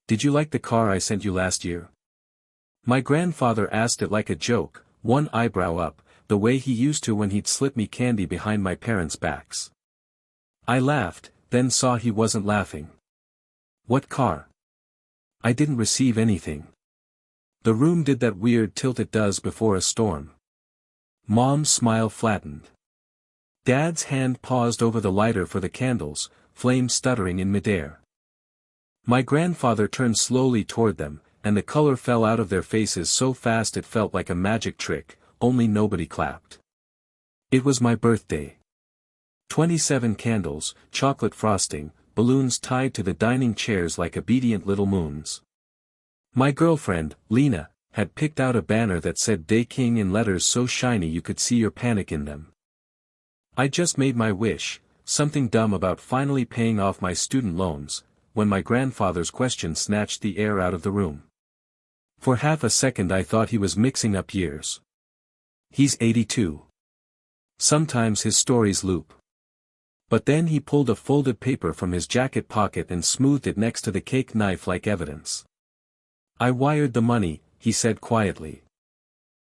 Did you like the car I sent you last year? My grandfather asked it like a joke, one eyebrow up, the way he used to when he'd slip me candy behind my parents' backs. I laughed, then saw he wasn't laughing. What car? I didn't receive anything. The room did that weird tilt it does before a storm. Mom's smile flattened. Dad's hand paused over the lighter for the candles, flame stuttering in midair. My grandfather turned slowly toward them, and the color fell out of their faces so fast it felt like a magic trick, only nobody clapped. It was my birthday. 27 candles, chocolate frosting, balloons tied to the dining chairs like obedient little moons. My girlfriend, Lena, had picked out a banner that said Day King in letters so shiny you could see your panic in them. I just made my wish, something dumb about finally paying off my student loans, when my grandfather's question snatched the air out of the room. For half a second I thought he was mixing up years. He's 82. Sometimes his stories loop. But then he pulled a folded paper from his jacket pocket and smoothed it next to the cake knife like evidence. I wired the money, he said quietly.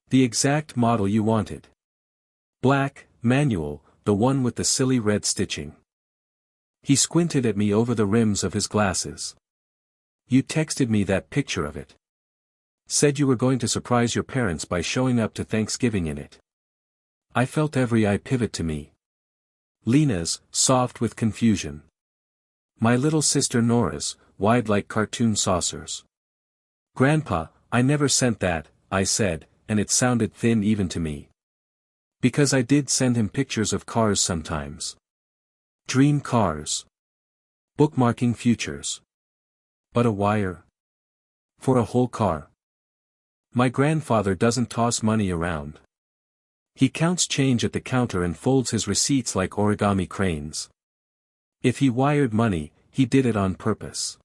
The exact model you wanted. Black, manual, the one with the silly red stitching. He squinted at me over the rims of his glasses. You texted me that picture of it. Said you were going to surprise your parents by showing up to Thanksgiving in it. I felt every eye pivot to me. Lena's, soft with confusion. My little sister Nora's, wide like cartoon saucers. Grandpa, I never sent that, I said, and it sounded thin even to me. Because I did send him pictures of cars sometimes. Dream cars. Bookmarking futures. But a wire? For a whole car. My grandfather doesn't toss money around. He counts change at the counter and folds his receipts like origami cranes. If he wired money, he did it on purpose.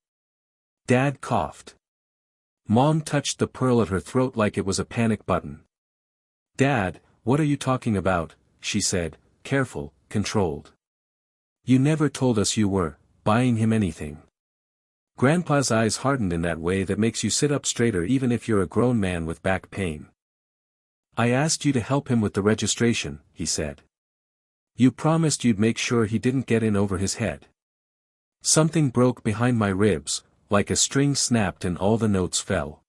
Dad coughed. Mom touched the pearl at her throat like it was a panic button. Dad, what are you talking about? She said, careful, controlled. You never told us you were buying him anything. Grandpa's eyes hardened in that way that makes you sit up straighter even if you're a grown man with back pain. I asked you to help him with the registration, he said. You promised you'd make sure he didn't get in over his head. Something broke behind my ribs, like a string snapped and all the notes fell.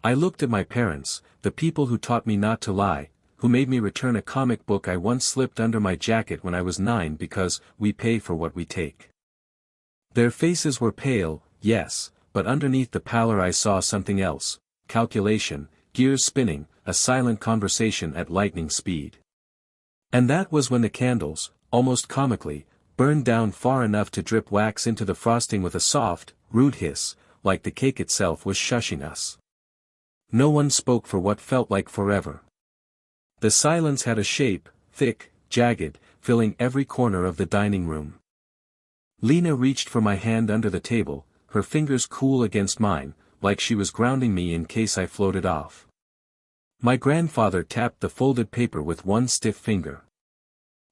I looked at my parents, the people who taught me not to lie, who made me return a comic book I once slipped under my jacket when I was 9 because we pay for what we take. Their faces were pale, yes, but underneath the pallor I saw something else, calculation, gears spinning, a silent conversation at lightning speed. And that was when the candles, almost comically, burned down far enough to drip wax into the frosting with a soft, rude hiss, like the cake itself was shushing us. No one spoke for what felt like forever. The silence had a shape, thick, jagged, filling every corner of the dining room. Lena reached for my hand under the table, her fingers cool against mine, like she was grounding me in case I floated off. My grandfather tapped the folded paper with one stiff finger.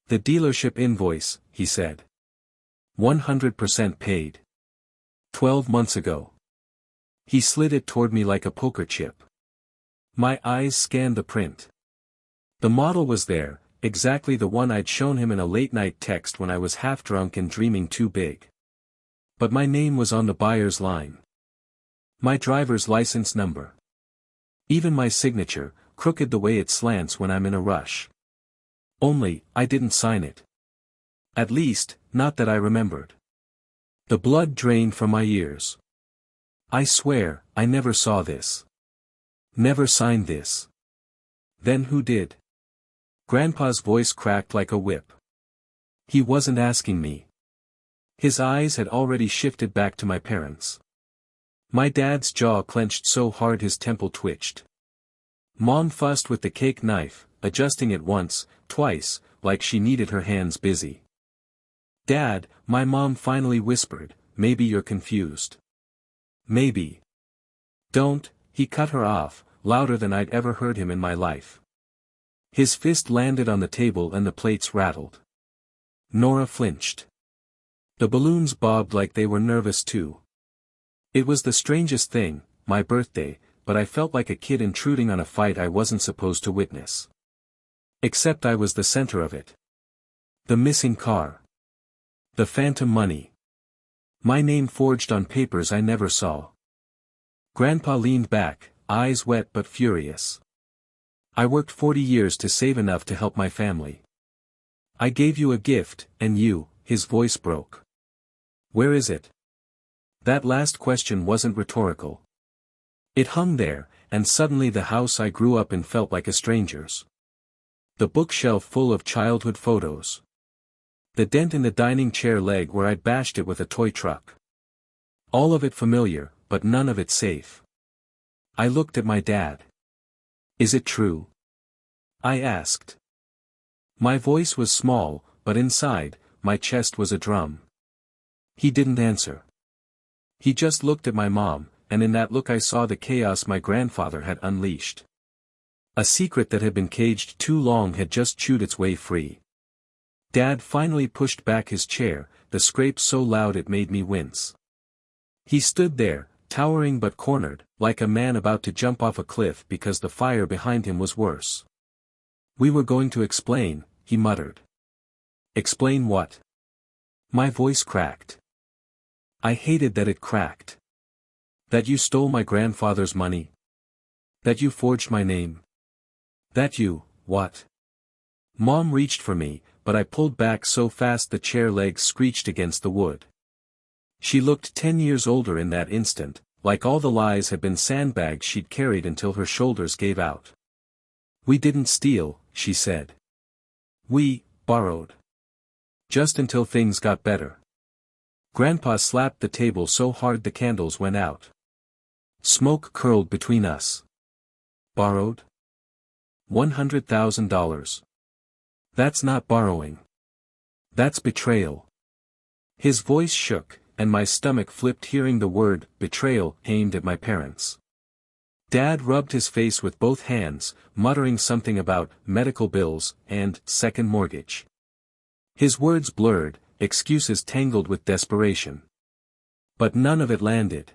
The dealership invoice, he said. 100% paid. 12 months ago. He slid it toward me like a poker chip. My eyes scanned the print. The model was there, exactly the one I'd shown him in a late-night text when I was half-drunk and dreaming too big. But my name was on the buyer's line. My driver's license number. Even my signature, crooked the way it slants when I'm in a rush. Only, I didn't sign it. At least, not that I remembered. The blood drained from my ears. I swear, I never saw this. Never signed this. Then who did? Grandpa's voice cracked like a whip. He wasn't asking me. His eyes had already shifted back to my parents. My dad's jaw clenched so hard his temple twitched. Mom fussed with the cake knife, adjusting it once, twice, like she needed her hands busy. Dad, my mom finally whispered, maybe you're confused. Maybe. Don't, he cut her off, louder than I'd ever heard him in my life. His fist landed on the table and the plates rattled. Nora flinched. The balloons bobbed like they were nervous too. It was the strangest thing, my birthday, but I felt like a kid intruding on a fight I wasn't supposed to witness. Except I was the center of it. The missing car. The phantom money. My name forged on papers I never saw. Grandpa leaned back, eyes wet but furious. I worked 40 years to save enough to help my family. I gave you a gift, and you, his voice broke. Where is it? That last question wasn't rhetorical. It hung there, and suddenly the house I grew up in felt like a stranger's. The bookshelf full of childhood photos. The dent in the dining chair leg where I'd bashed it with a toy truck. All of it familiar, but none of it safe. I looked at my dad. Is it true? I asked. My voice was small, but inside, my chest was a drum. He didn't answer. He just looked at my mom, and in that look I saw the chaos my grandfather had unleashed. A secret that had been caged too long had just chewed its way free. Dad finally pushed back his chair, the scrape so loud it made me wince. He stood there, towering but cornered, like a man about to jump off a cliff because the fire behind him was worse. We were going to explain, he muttered. Explain what? My voice cracked. I hated that it cracked. That you stole my grandfather's money. That you forged my name. That you, what? Mom reached for me, but I pulled back so fast the chair legs screeched against the wood. She looked 10 years older in that instant, like all the lies had been sandbags she'd carried until her shoulders gave out. We didn't steal, she said. We borrowed. Just until things got better. Grandpa slapped the table so hard the candles went out. Smoke curled between us. Borrowed? $100,000. That's not borrowing. That's betrayal. His voice shook, and my stomach flipped hearing the word betrayal aimed at my parents. Dad rubbed his face with both hands, muttering something about medical bills and second mortgage. His words blurred, excuses tangled with desperation. But none of it landed.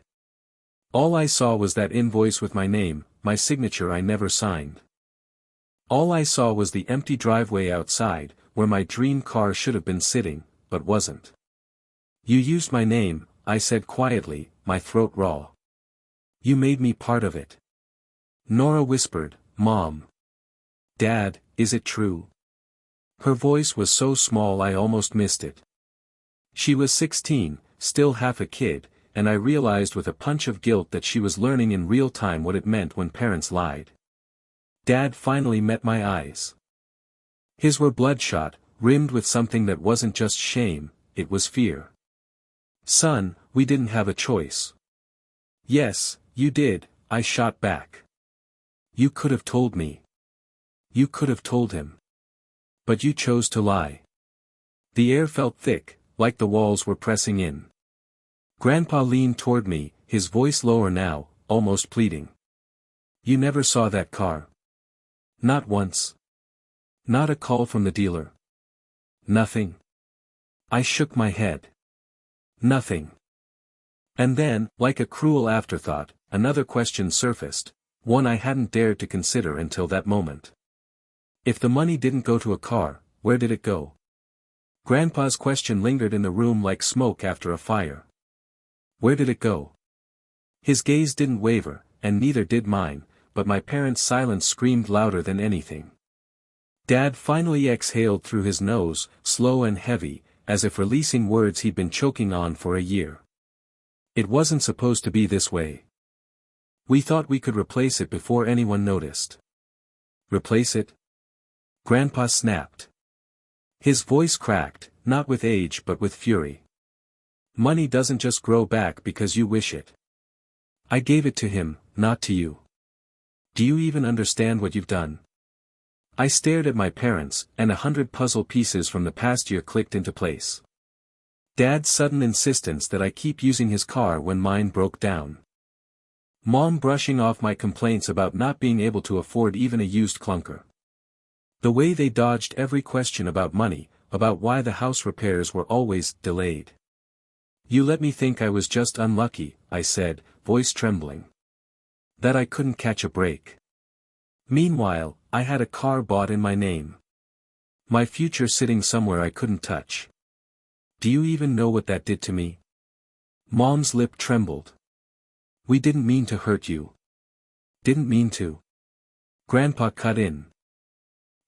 All I saw was that invoice with my name, my signature I never signed. All I saw was the empty driveway outside, where my dream car should have been sitting, but wasn't. You used my name, I said quietly, my throat raw. You made me part of it. Nora whispered, Mom. Dad, is it true? Her voice was so small I almost missed it. She was 16, still half a kid, and I realized with a punch of guilt that she was learning in real time what it meant when parents lied. Dad finally met my eyes. His were bloodshot, rimmed with something that wasn't just shame, it was fear. Son, we didn't have a choice. Yes, you did, I shot back. You could have told me. You could have told him. But you chose to lie. The air felt thick, like the walls were pressing in. Grandpa leaned toward me, his voice lower now, almost pleading. You never saw that car. Not once. Not a call from the dealer. Nothing. I shook my head. Nothing. And then, like a cruel afterthought, another question surfaced, one I hadn't dared to consider until that moment. If the money didn't go to a car, where did it go? Grandpa's question lingered in the room like smoke after a fire. Where did it go? His gaze didn't waver, and neither did mine, but my parents' silence screamed louder than anything. Dad finally exhaled through his nose, slow and heavy, as if releasing words he'd been choking on for a year. It wasn't supposed to be this way. We thought we could replace it before anyone noticed. Replace it? Grandpa snapped. His voice cracked, not with age but with fury. Money doesn't just grow back because you wish it. I gave it to him, not to you. Do you even understand what you've done? I stared at my parents, and 100 puzzle pieces from the past year clicked into place. Dad's sudden insistence that I keep using his car when mine broke down. Mom brushing off my complaints about not being able to afford even a used clunker. The way they dodged every question about money, about why the house repairs were always delayed. You let me think I was just unlucky, I said, voice trembling. That I couldn't catch a break. Meanwhile, I had a car bought in my name. My future sitting somewhere I couldn't touch. Do you even know what that did to me? Mom's lip trembled. We didn't mean to hurt you. Didn't mean to. Grandpa cut in.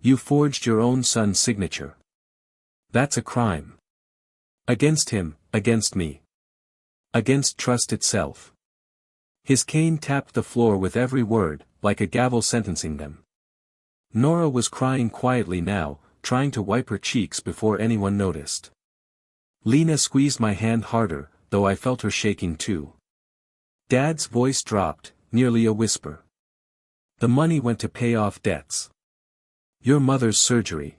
You forged your own son's signature. That's a crime. Against him, against me. Against trust itself. His cane tapped the floor with every word, like a gavel sentencing them. Nora was crying quietly now, trying to wipe her cheeks before anyone noticed. Lena squeezed my hand harder, though I felt her shaking too. Dad's voice dropped, nearly a whisper. The money went to pay off debts. Your mother's surgery.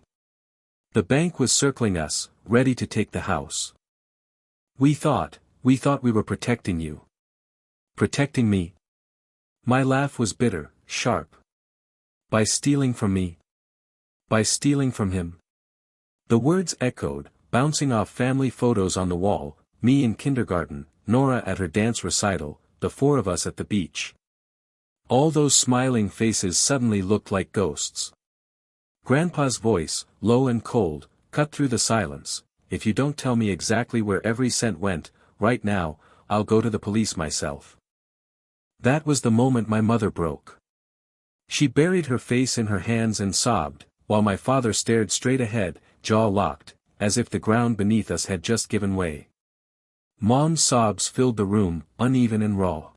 The bank was circling us, ready to take the house. We thought we were protecting you. Protecting me? My laugh was bitter, sharp. By stealing from me? By stealing from him? The words echoed, bouncing off family photos on the wall, me in kindergarten, Nora at her dance recital, the four of us at the beach. All those smiling faces suddenly looked like ghosts. Grandpa's voice, low and cold, cut through the silence. If you don't tell me exactly where every cent went, right now, I'll go to the police myself. That was the moment my mother broke. She buried her face in her hands and sobbed, while my father stared straight ahead, jaw locked, as if the ground beneath us had just given way. Mom's sobs filled the room, uneven and raw.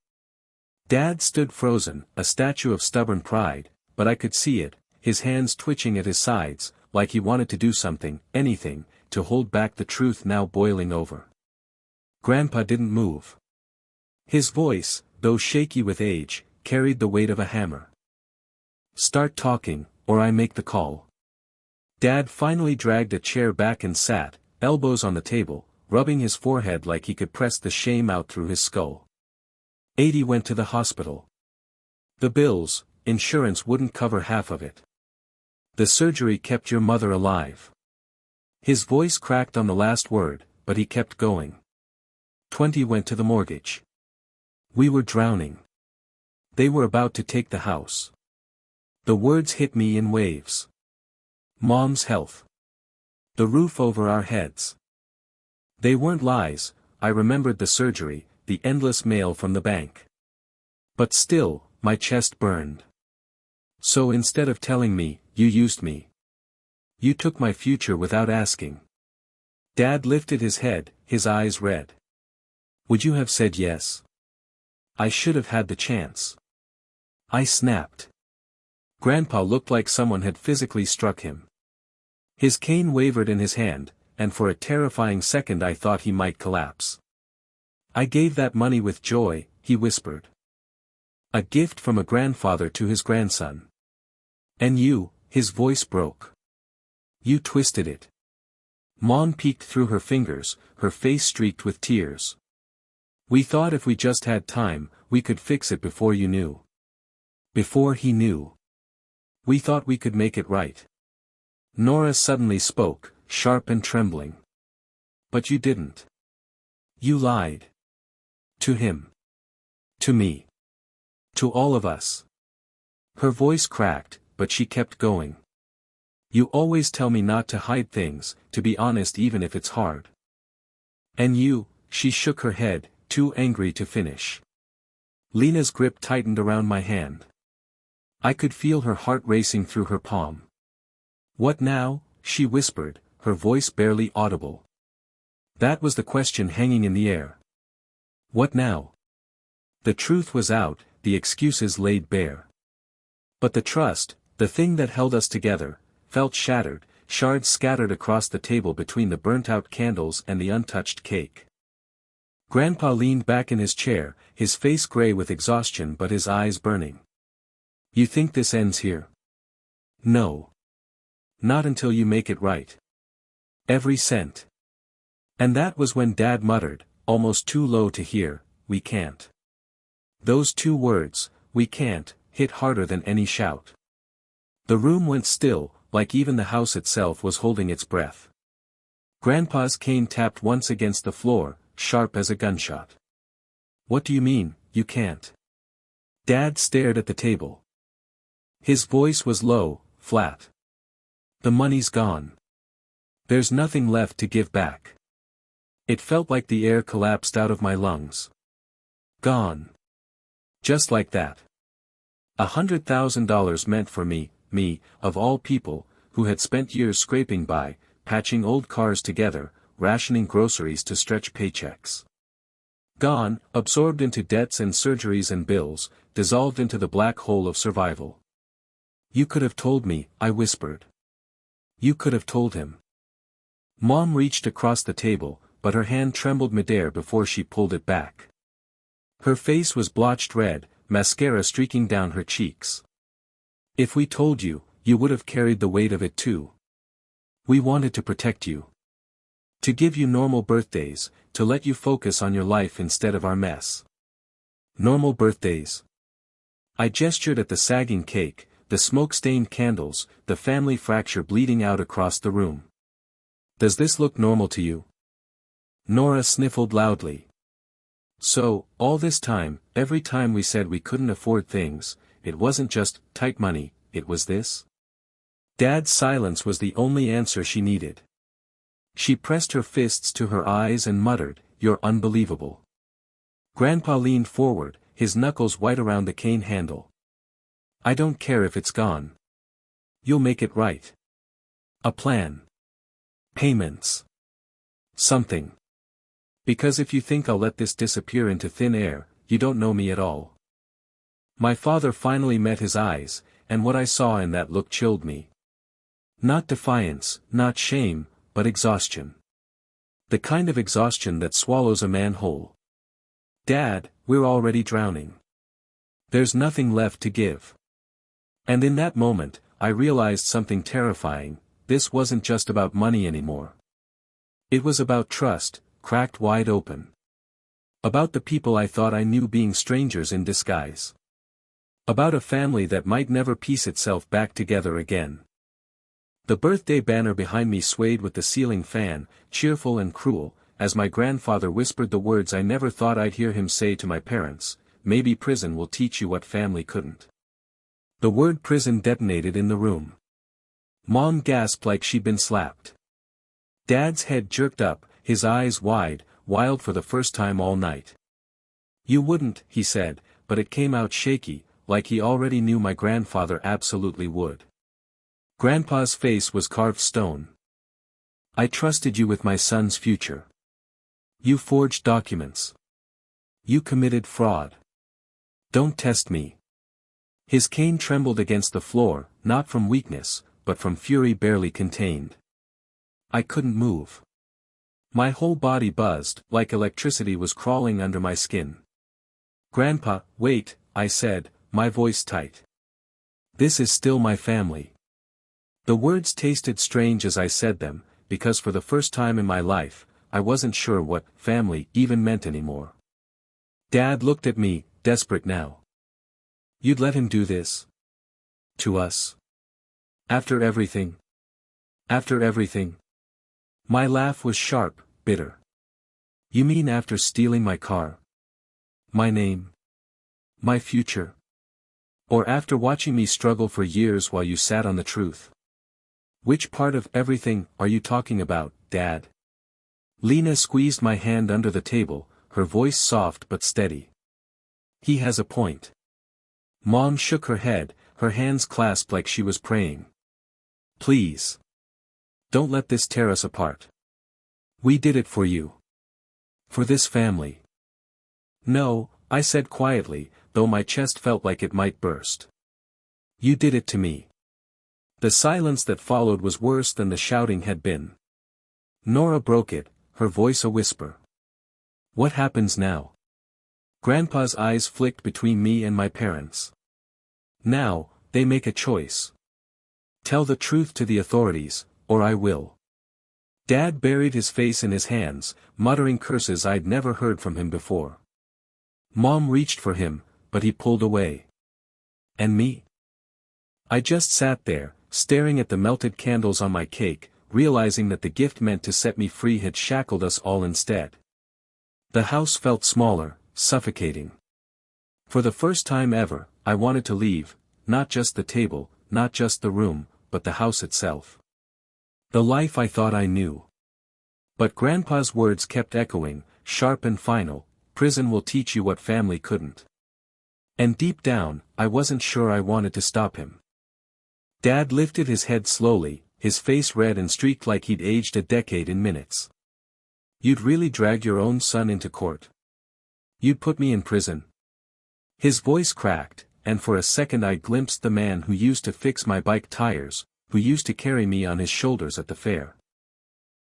Dad stood frozen, a statue of stubborn pride, but I could see it, his hands twitching at his sides, like he wanted to do something, anything, to hold back the truth now boiling over. Grandpa didn't move. His voice, though shaky with age, carried the weight of a hammer. Start talking, or I make the call. Dad finally dragged a chair back and sat, elbows on the table, rubbing his forehead like he could press the shame out through his skull. 80 went to the hospital. The bills, insurance wouldn't cover half of it. The surgery kept your mother alive. His voice cracked on the last word, but he kept going. 20 went to the mortgage. We were drowning. They were about to take the house. The words hit me in waves. Mom's health. The roof over our heads. They weren't lies. I remembered the surgery, the endless mail from the bank. But still, my chest burned. So instead of telling me, you used me. You took my future without asking. Dad lifted his head, his eyes red. Would you have said yes? I should have had the chance. I snapped. Grandpa looked like someone had physically struck him. His cane wavered in his hand, and for a terrifying second I thought he might collapse. I gave that money with joy, he whispered. A gift from a grandfather to his grandson. And you, his voice broke. You twisted it. Mom peeked through her fingers, her face streaked with tears. We thought if we just had time, we could fix it before you knew. Before he knew. We thought we could make it right. Nora suddenly spoke, sharp and trembling. But you didn't. You lied. To him. To me. To all of us. Her voice cracked, but she kept going. You always tell me not to hide things, to be honest even if it's hard. And you, she shook her head, too angry to finish. Lena's grip tightened around my hand. I could feel her heart racing through her palm. What now? She whispered, her voice barely audible. That was the question hanging in the air. What now? The truth was out, the excuses laid bare. But the trust, the thing that held us together, felt shattered, shards scattered across the table between the burnt-out candles and the untouched cake. Grandpa leaned back in his chair, his face gray with exhaustion but his eyes burning. You think this ends here? No. Not until you make it right. Every cent. And that was when Dad muttered, almost too low to hear, we can't. Those two words, we can't, hit harder than any shout. The room went still, like even the house itself was holding its breath. Grandpa's cane tapped once against the floor, sharp as a gunshot. What do you mean, you can't? Dad stared at the table. His voice was low, flat. The money's gone. There's nothing left to give back. It felt like the air collapsed out of my lungs. Gone. Just like that. $100,000 meant for me, of all people, who had spent years scraping by, patching old cars together, rationing groceries to stretch paychecks. Gone, absorbed into debts and surgeries and bills, dissolved into the black hole of survival. You could have told me, I whispered. You could have told him. Mom reached across the table, but her hand trembled midair before she pulled it back. Her face was blotched red, mascara streaking down her cheeks. If we told you, you would have carried the weight of it too. We wanted to protect you. To give you normal birthdays, to let you focus on your life instead of our mess. Normal birthdays. I gestured at the sagging cake, the smoke-stained candles, the family fracture bleeding out across the room. Does this look normal to you? Nora sniffled loudly. So, all this time, every time we said we couldn't afford things, it wasn't just tight money, it was this? Dad's silence was the only answer she needed. She pressed her fists to her eyes and muttered, "You're unbelievable." Grandpa leaned forward, his knuckles white around the cane handle. I don't care if it's gone. You'll make it right. A plan. Payments. Something. Because if you think I'll let this disappear into thin air, you don't know me at all. My father finally met his eyes, and what I saw in that look chilled me. Not defiance, not shame, but exhaustion. The kind of exhaustion that swallows a man whole. Dad, we're already drowning. There's nothing left to give. And in that moment, I realized something terrifying. This wasn't just about money anymore. It was about trust, cracked wide open. About the people I thought I knew being strangers in disguise. About a family that might never piece itself back together again. The birthday banner behind me swayed with the ceiling fan, cheerful and cruel, as my grandfather whispered the words I never thought I'd hear him say to my parents, "Maybe prison will teach you what family couldn't." The word prison detonated in the room. Mom gasped like she'd been slapped. Dad's head jerked up, his eyes wide, wild for the first time all night. You wouldn't, he said, but it came out shaky, like he already knew my grandfather absolutely would. Grandpa's face was carved stone. I trusted you with my son's future. You forged documents. You committed fraud. Don't test me. His cane trembled against the floor, not from weakness, but from fury barely contained. I couldn't move. My whole body buzzed, like electricity was crawling under my skin. Grandpa, wait, I said, my voice tight. This is still my family. The words tasted strange as I said them, because for the first time in my life, I wasn't sure what family even meant anymore. Dad looked at me, desperate now. You'd let him do this? To us? After everything? After everything? My laugh was sharp, bitter. You mean after stealing my car? My name? My future? Or after watching me struggle for years while you sat on the truth? Which part of everything are you talking about, Dad? Lena squeezed my hand under the table, her voice soft but steady. He has a point. Mom shook her head, her hands clasped like she was praying. Please. Don't let this tear us apart. We did it for you. For this family. No, I said quietly, though my chest felt like it might burst. You did it to me. The silence that followed was worse than the shouting had been. Nora broke it, her voice a whisper. What happens now? Grandpa's eyes flicked between me and my parents. Now, they make a choice. Tell the truth to the authorities, or I will. Dad buried his face in his hands, muttering curses I'd never heard from him before. Mom reached for him, but he pulled away. And me? I just sat there, staring at the melted candles on my cake, realizing that the gift meant to set me free had shackled us all instead. The house felt smaller, suffocating. For the first time ever, I wanted to leave, not just the table, not just the room, but the house itself. The life I thought I knew. But Grandpa's words kept echoing, sharp and final: prison will teach you what family couldn't. And deep down, I wasn't sure I wanted to stop him. Dad lifted his head slowly, his face red and streaked like he'd aged a decade in minutes. You'd really drag your own son into court? You'd put me in prison? His voice cracked, and for a second I glimpsed the man who used to fix my bike tires, who used to carry me on his shoulders at the fair.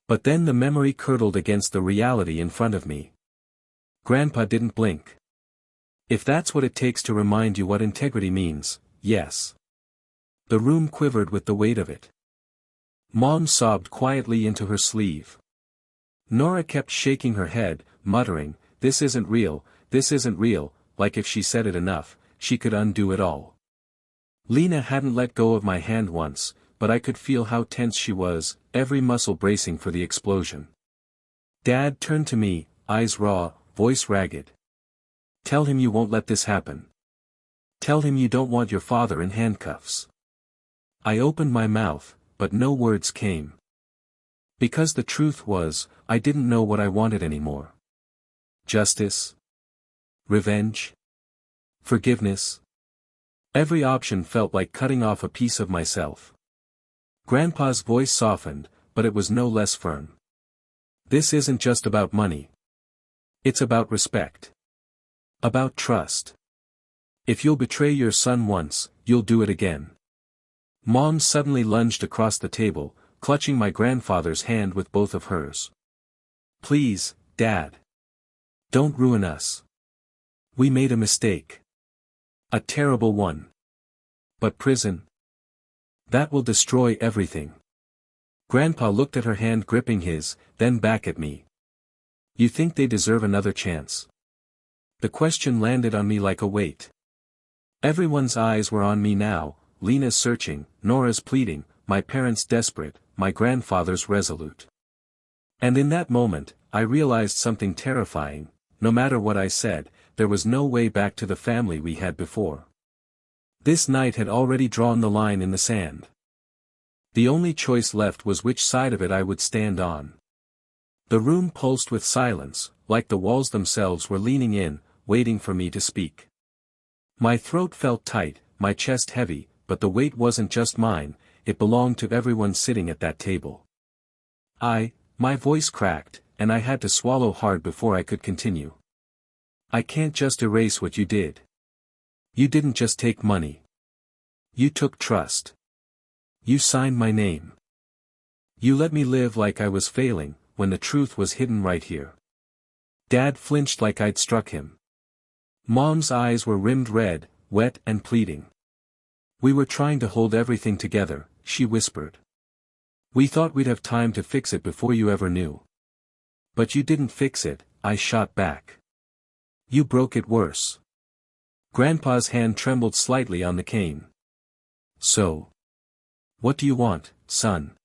But then the memory curdled against the reality in front of me. Grandpa didn't blink. If that's what it takes to remind you what integrity means, yes. The room quivered with the weight of it. Mom sobbed quietly into her sleeve. Nora kept shaking her head, muttering, "This isn't real, like if she said it enough, she could undo it all." Lena hadn't let go of my hand once, but I could feel how tense she was, every muscle bracing for the explosion. Dad turned to me, eyes raw, voice ragged. "Tell him you won't let this happen. Tell him you don't want your father in handcuffs." I opened my mouth, but no words came. Because the truth was, I didn't know what I wanted anymore. Justice? Revenge? Forgiveness? Every option felt like cutting off a piece of myself. Grandpa's voice softened, but it was no less firm. "This isn't just about money. It's about respect. About trust. If you'll betray your son once, you'll do it again." Mom suddenly lunged across the table, clutching my grandfather's hand with both of hers. "Please, Dad. Don't ruin us. We made a mistake. A terrible one. But prison? That will destroy everything." Grandpa looked at her hand gripping his, then back at me. "You think they deserve another chance?" The question landed on me like a weight. Everyone's eyes were on me now, Lena's searching, Nora's pleading, my parents desperate, my grandfather's resolute. And in that moment, I realized something terrifying: no matter what I said, there was no way back to the family we had before. This night had already drawn the line in the sand. The only choice left was which side of it I would stand on. The room pulsed with silence, like the walls themselves were leaning in, waiting for me to speak. My throat felt tight, my chest heavy, but the weight wasn't just mine, it belonged to everyone sitting at that table. My voice cracked, and I had to swallow hard before I could continue. "I can't just erase what you did. You didn't just take money. You took trust. You signed my name. You let me live like I was failing, when the truth was hidden right here." Dad flinched like I'd struck him. Mom's eyes were rimmed red, wet and pleading. "We were trying to hold everything together," she whispered. "We thought we'd have time to fix it before you ever knew. But you didn't fix it," I shot back. "You broke it worse." Grandpa's hand trembled slightly on the cane. "So? What do you want, son?"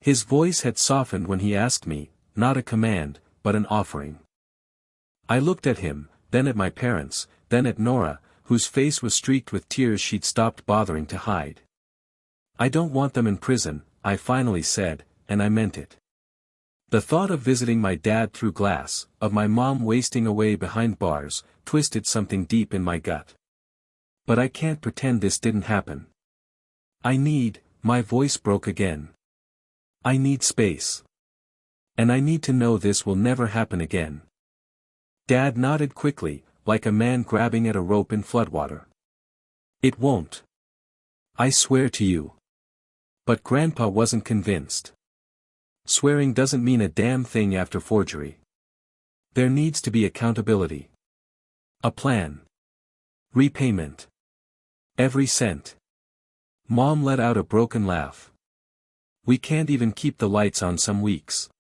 His voice had softened when he asked me, not a command, but an offering. I looked at him, then at my parents, then at Nora, whose face was streaked with tears she'd stopped bothering to hide. "I don't want them in prison," I finally said, and I meant it. The thought of visiting my dad through glass, of my mom wasting away behind bars, twisted something deep in my gut. But I can't pretend this didn't happen. My voice broke again. I need space. And I need to know this will never happen again. Dad nodded quickly, like a man grabbing at a rope in floodwater. "It won't. I swear to you." But Grandpa wasn't convinced. Swearing doesn't mean a damn thing after forgery. There needs to be accountability. A plan. Repayment. Every cent. Mom let out a broken laugh. "We can't even keep the lights on some weeks.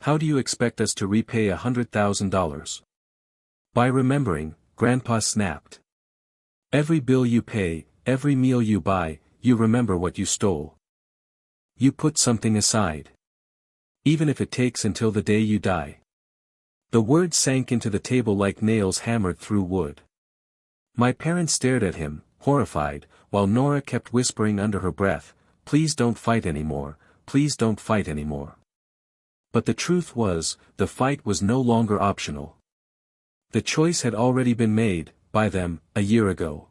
How do you expect us to repay $100,000? "By remembering," Grandpa snapped. "Every bill you pay, every meal you buy, you remember what you stole. You put something aside. Even if it takes until the day you die." The words sank into the table like nails hammered through wood. My parents stared at him, horrified, while Nora kept whispering under her breath, "Please don't fight anymore, please don't fight anymore." But the truth was, the fight was no longer optional. The choice had already been made, by them, a year ago.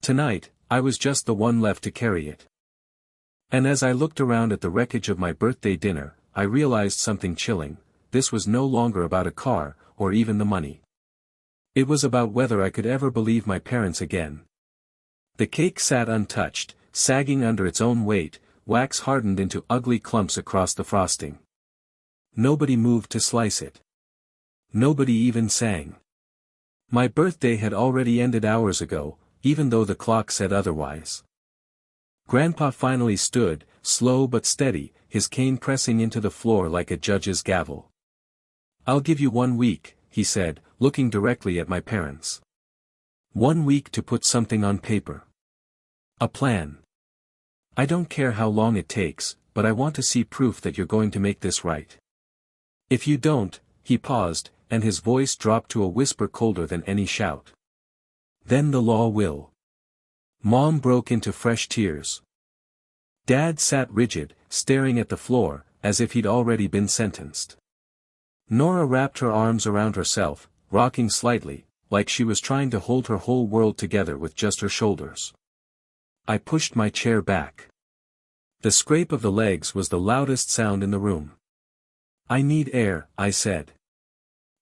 Tonight, I was just the one left to carry it. And as I looked around at the wreckage of my birthday dinner, I realized something chilling. This was no longer about a car, or even the money. It was about whether I could ever believe my parents again. The cake sat untouched, sagging under its own weight, wax hardened into ugly clumps across the frosting. Nobody moved to slice it. Nobody even sang. My birthday had already ended hours ago, even though the clock said otherwise. Grandpa finally stood, slow but steady, his cane pressing into the floor like a judge's gavel. "I'll give you 1 week," he said, looking directly at my parents. 1 week to put something on paper. A plan. I don't care how long it takes, but I want to see proof that you're going to make this right. If you don't," he paused, and his voice dropped to a whisper colder than any shout. "Then the law will." Mom broke into fresh tears. Dad sat rigid, staring at the floor, as if he'd already been sentenced. Nora wrapped her arms around herself, rocking slightly, like she was trying to hold her whole world together with just her shoulders. I pushed my chair back. The scrape of the legs was the loudest sound in the room. "I need air," I said.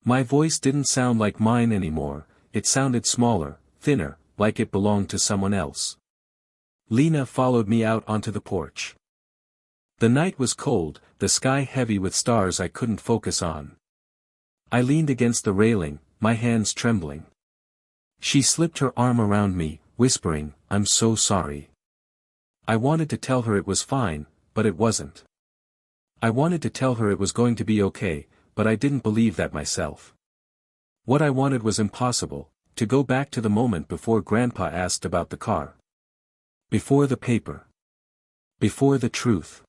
My voice didn't sound like mine anymore, it sounded smaller, thinner, like it belonged to someone else. Lena followed me out onto the porch. The night was cold, the sky heavy with stars I couldn't focus on. I leaned against the railing, my hands trembling. She slipped her arm around me, whispering, "I'm so sorry." I wanted to tell her it was fine, but it wasn't. I wanted to tell her it was going to be okay, but I didn't believe that myself. What I wanted was impossible, to go back to the moment before Grandpa asked about the car. Before the paper. Before the truth.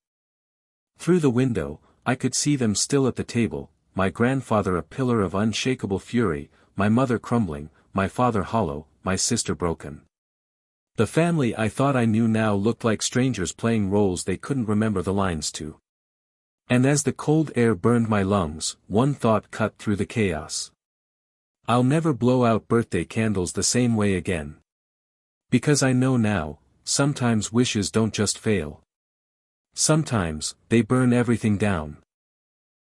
Through the window, I could see them still at the table, my grandfather a pillar of unshakable fury, my mother crumbling, my father hollow, my sister broken. The family I thought I knew now looked like strangers playing roles they couldn't remember the lines to. And as the cold air burned my lungs, one thought cut through the chaos. I'll never blow out birthday candles the same way again. Because I know now, sometimes wishes don't just fail. Sometimes, they burn everything down.